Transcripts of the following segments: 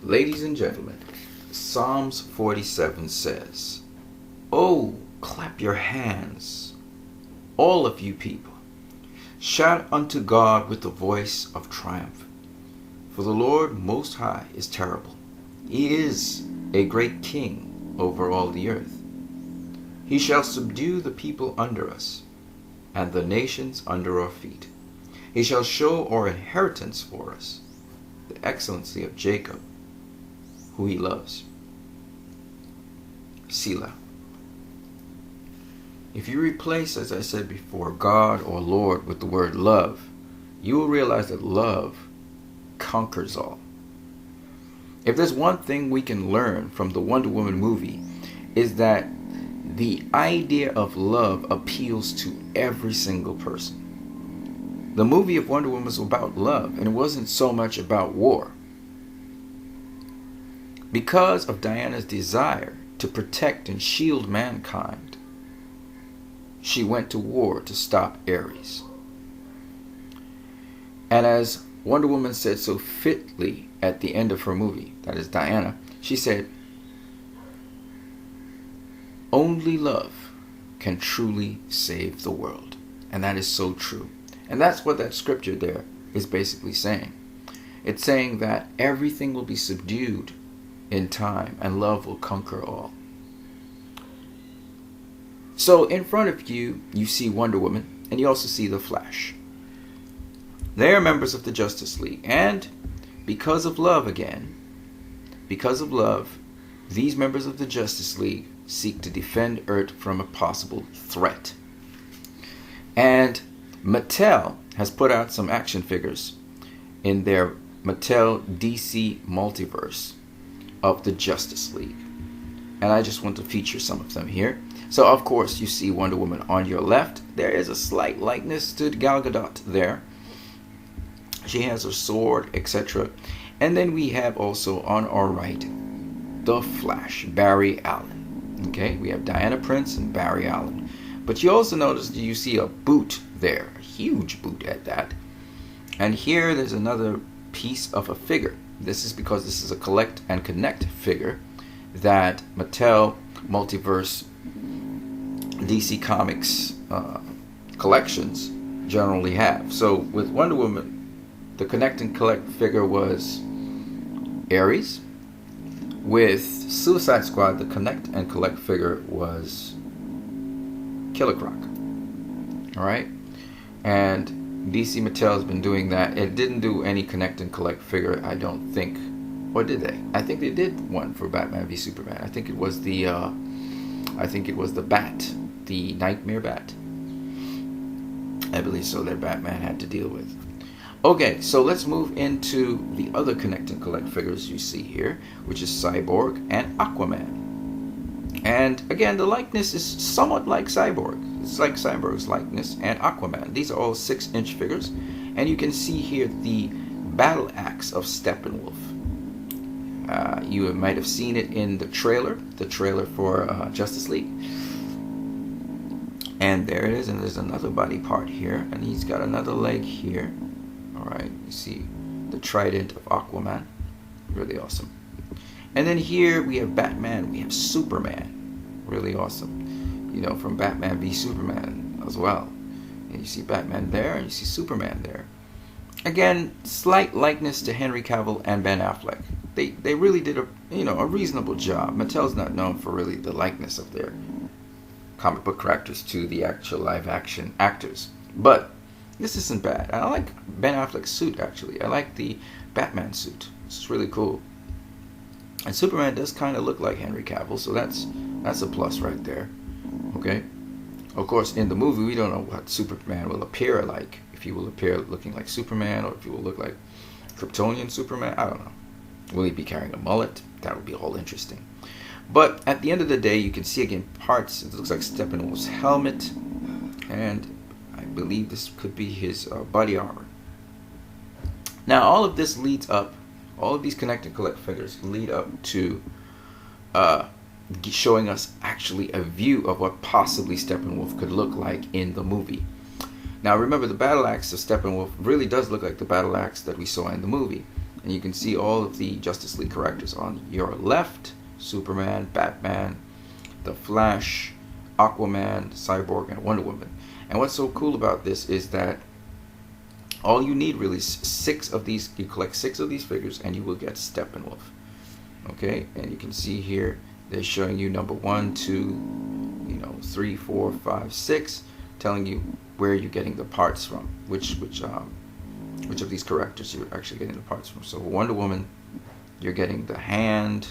Ladies and gentlemen, Psalms 47 says, "Oh, clap your hands, all of you people. Shout unto God with the voice of triumph. For the Lord Most High is terrible. He is a great king over all the earth. He shall subdue the people under us, and the nations under our feet. He shall show our inheritance for us, the excellency of Jacob, who he loves." Selah. If you replace, as I said before, God or Lord with the word love, you will realize that love conquers all. If there's one thing we can learn from the Wonder Woman movie, is that the idea of love appeals to every single person. The movie of Wonder Woman was about love, and it wasn't so much about war. Because of Diana's desire to protect and shield mankind, she went to war to stop Ares. And as Wonder Woman said so fitly at the end of her movie, that is Diana, she said, "Only love can truly save the world." And that is so true. And that's what that scripture there is basically saying. It's saying that everything will be subdued in time and love will conquer all. So in front of you, you see Wonder Woman, and you also see the Flash. They are members of the Justice League, and because of love again, because of love, these members of the Justice League seek to defend Earth from a possible threat. And Mattel has put out some action figures in their Mattel DC Multiverse of the Justice League. And I just want to feature some of them here. So of course you see Wonder Woman on your left. There is a slight likeness to Gal Gadot there. She has her sword, etc. And then we have also on our right the Flash, Barry Allen. Okay, we have Diana Prince and Barry Allen. But you also notice that you see a boot there, a huge boot at that. And here there's another piece of a figure. This is because this is a collect and connect figure that Mattel Multiverse DC Comics collections generally have. So with Wonder Woman, the connect and collect figure was Ares. With Suicide Squad, the connect and collect figure was Killer Croc. Alright? And DC Mattel has been doing that. It didn't do any connect and collect figure, I don't think. Or did they? I think they did one for Batman v Superman. I think it was the Bat, the Nightmare Bat. I believe so, that Batman had to deal with. Okay, so let's move into the other connect and collect figures you see here, which is Cyborg and Aquaman. And again, the likeness is somewhat like Cyborg. It's like Cyborg's likeness and Aquaman. These are all 6-inch figures. And you can see here the battle axe of Steppenwolf. You might have seen it in the trailer for Justice League. And there it is, and there's another body part here, and he's got another leg here. Alright, you see the trident of Aquaman. Really awesome. And then here we have Batman, we have Superman. Really awesome. You know, from Batman v Superman as well. And you see Batman there, and you see Superman there. Again, slight likeness to Henry Cavill and Ben Affleck. They really did a reasonable job. Mattel's not known for really the likeness of their comic book characters to the actual live action actors. But this isn't bad. I like Ben Affleck's suit, actually. I like the Batman suit. It's really cool. And Superman does kind of look like Henry Cavill, so that's a plus right there. Okay? Of course, in the movie, we don't know what Superman will appear like. If he will appear looking like Superman, or if he will look like Kryptonian Superman, I don't know. Will he be carrying a mullet? That would be all interesting. But at the end of the day, you can see again parts. It looks like Steppenwolf's helmet, and I believe this could be his body armor. Now, all of this leads up, all of these connect and collect figures lead up to showing us actually a view of what possibly Steppenwolf could look like in the movie. Now remember, the battle axe of Steppenwolf really does look like the battle axe that we saw in the movie. and you can see all of the Justice League characters. On your left, Superman, Batman, the Flash, Aquaman, Cyborg, and Wonder Woman. And what's so cool about this is that all you need really is 6 of these. You collect 6 of these figures and you will get Steppenwolf. Okay, and you can see here they're showing you number 1, 2, 3, 4, 5, 6, telling you where you're getting the parts from, which of these characters you're actually getting the parts from. So Wonder Woman, you're getting the hand.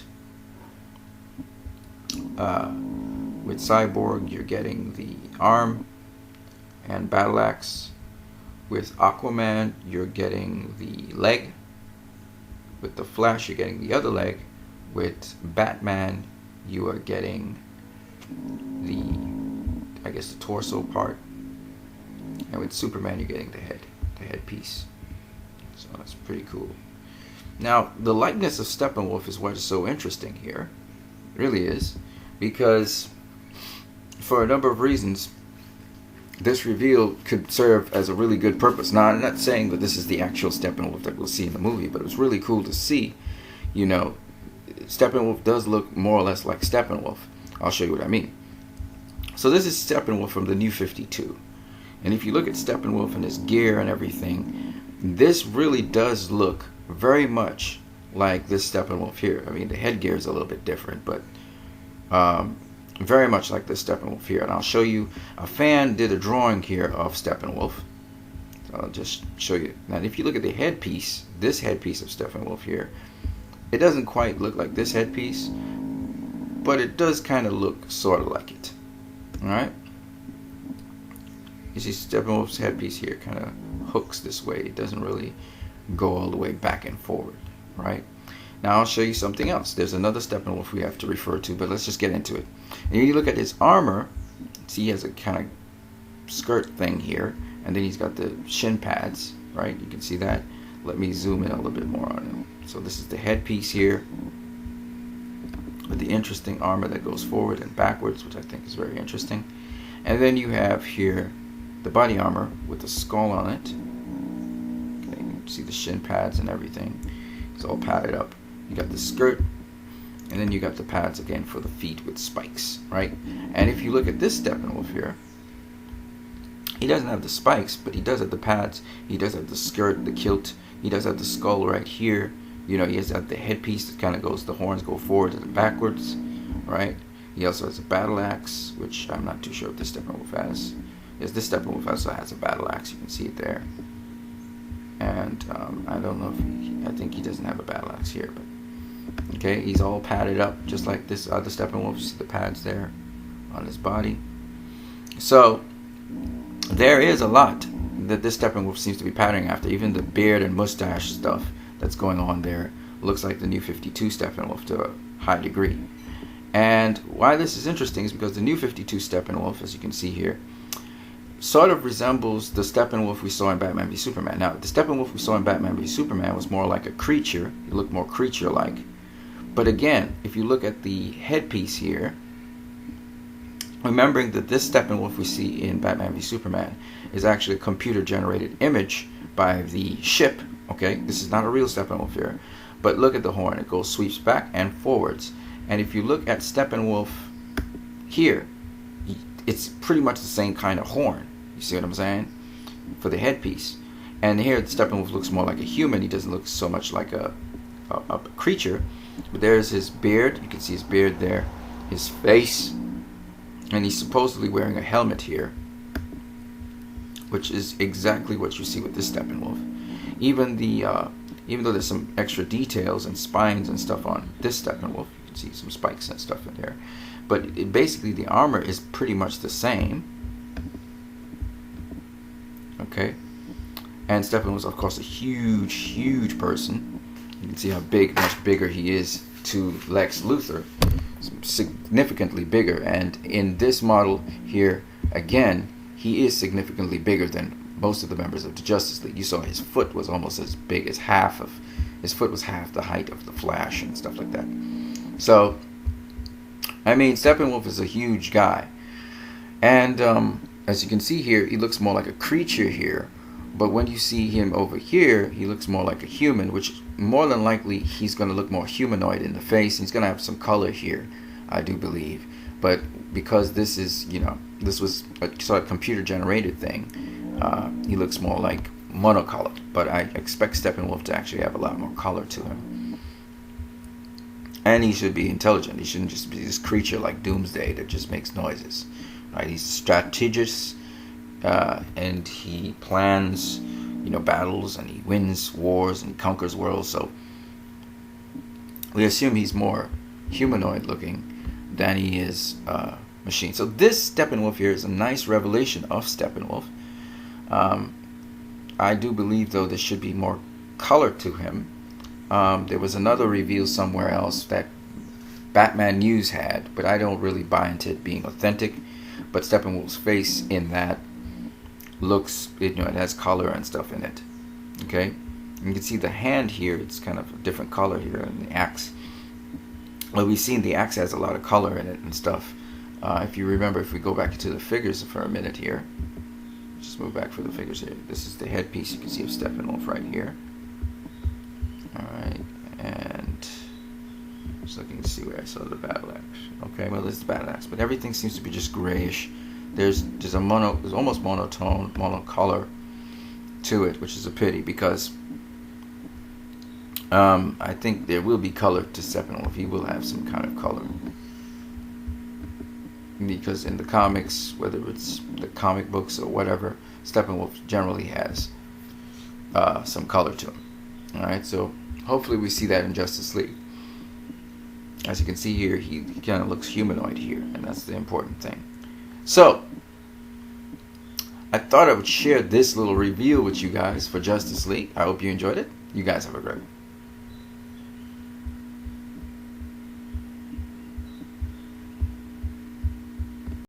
With Cyborg, you're getting the arm and battle axe. With Aquaman, you're getting the leg. With the Flash, you're getting the other leg. With Batman, you are getting the torso part. And with Superman, you're getting the head piece. So that's pretty cool. Now, the likeness of Steppenwolf is what is so interesting here. It really is. Because for a number of reasons, this reveal could serve as a really good purpose. Now, I'm not saying that this is the actual Steppenwolf that we'll see in the movie, but it was really cool to see. Steppenwolf does look more or less like Steppenwolf. I'll show you what I mean. So this is Steppenwolf from the New 52. And if you look at Steppenwolf and his gear and everything, this really does look very much like this Steppenwolf here. I mean, the headgear is a little bit different, but very much like this Steppenwolf here. And I'll show you, a fan did a drawing here of Steppenwolf. So I'll just show you. Now, if you look at the headpiece, this headpiece of Steppenwolf here, it doesn't quite look like this headpiece, but it does kind of look sort of like it. Alright? You see Steppenwolf's headpiece here kind of hooks this way. It doesn't really go all the way back and forward. Right? Now I'll show you something else. There's another Steppenwolf we have to refer to, but let's just get into it. And you look at his armor. See, he has a kind of skirt thing here, and then he's got the shin pads. Right? You can see that. Let me zoom in a little bit more on him. So this is the headpiece here with the interesting armor that goes forward and backwards, which I think is very interesting. And then you have here the body armor with the skull on it. Okay, you can see the shin pads and everything. It's all padded up. You got the skirt, and then you got the pads again for the feet with spikes, right? And if you look at this Steppenwolf here, he doesn't have the spikes, but he does have the pads. He does have the skirt, the kilt. He does have the skull right here. He has the headpiece that kind of goes, the horns go forward and backwards, right? He also has a battle axe, which I'm not too sure if this Steppenwolf has. Yes, this Steppenwolf also has a battle axe. You can see it there. And I don't know if I think he doesn't have a battle axe here, but okay, he's all padded up just like this other Steppenwolf. You see the pads there on his body. So there is a lot that this Steppenwolf seems to be patterning after. Even the beard and mustache stuff that's going on there looks like the New 52 Steppenwolf to a high degree. And why this is interesting is because the New 52 Steppenwolf, as you can see here, sort of resembles the Steppenwolf we saw in Batman v Superman. Now, the Steppenwolf we saw in Batman v Superman was more like a creature. He looked more creature-like. But again, if you look at the headpiece here, remembering that this Steppenwolf we see in Batman v Superman is actually a computer-generated image by the ship. Okay, this is not a real Steppenwolf here. But look at the horn. It goes, sweeps back and forwards. And if you look at Steppenwolf here, it's pretty much the same kind of horn. You see what I'm saying? For the headpiece. And here, the Steppenwolf looks more like a human. He doesn't look so much like a creature. But there's his beard. You can see his beard there. His face. And he's supposedly wearing a helmet here, which is exactly what you see with this Steppenwolf. Even though there's some extra details and spines and stuff on this Steppenwolf, you can see some spikes and stuff in there. But basically, the armor is pretty much the same. Okay, and Steppenwolf was, of course, a huge, huge person. You can see how much bigger he is to Lex Luthor, significantly bigger. And in this model here, again, he is significantly bigger than most of the members of the Justice League. You saw his foot was almost as big as his foot was half the height of the Flash and stuff like that. So, I mean, Steppenwolf is a huge guy. And as you can see here, he looks more like a creature here But when you see him over here, he looks more like a human, which more than likely he's going to look more humanoid in the face. He's going to have some color here, I do believe. But because this is, this was a sort of computer generated thing, he looks more like monocolored. But I expect Steppenwolf to actually have a lot more color to him. And he should be intelligent. He shouldn't just be this creature like Doomsday that just makes noises. Right? He's strategious, and he plans, battles, and he wins wars and conquers worlds. So we assume he's more humanoid looking than he is machine. So this Steppenwolf here is a nice revelation of Steppenwolf. I do believe, though, there should be more color to him. There was another reveal somewhere else that Batman News had, but I don't really buy into it being authentic. But Steppenwolf's face in that looks, it has color and stuff in it. Okay, you can see the hand here; it's kind of a different color here, and the axe. Well, we've seen the axe has a lot of color in it and stuff. If you remember, if we go back to the figures for a minute here, just move back for the figures here. This is the headpiece you can see of Steppenwolf right here. Alright, and just looking to see where I saw the battle axe. Okay, well, there's the battle axe, but everything seems to be just grayish. There's almost monotone, monocolor to it, which is a pity, because I think there will be color to Steppenwolf. He will have some kind of color, because in the comics, whether it's the comic books or whatever, Steppenwolf generally has some color to him. Alright, so hopefully we see that in Justice League. As you can see here, he kind of looks humanoid here, and that's the important thing. So, I thought I would share this little reveal with you guys for Justice League. I hope you enjoyed it. You guys have a great one.